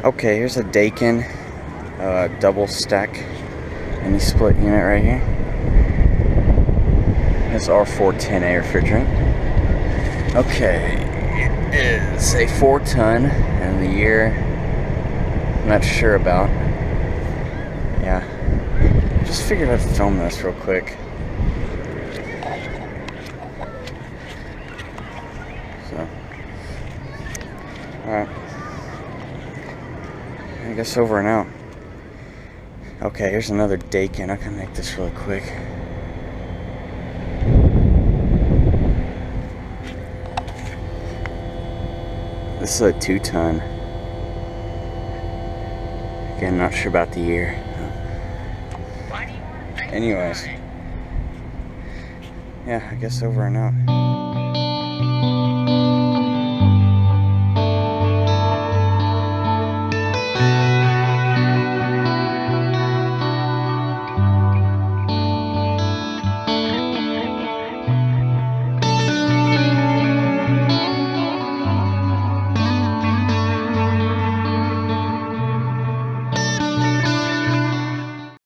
Okay, here's a Daikin double stack mini split unit right here. It's R410A refrigerant. Okay, it is a 4-ton, and the year I'm not sure about. Yeah, just figured I'd film this real quick. So, alright. I guess over and out. Okay, here's another Daikin. I can make this really quick. This is a 2-ton. Again, not sure about the year. Anyways. Yeah, I guess over and out.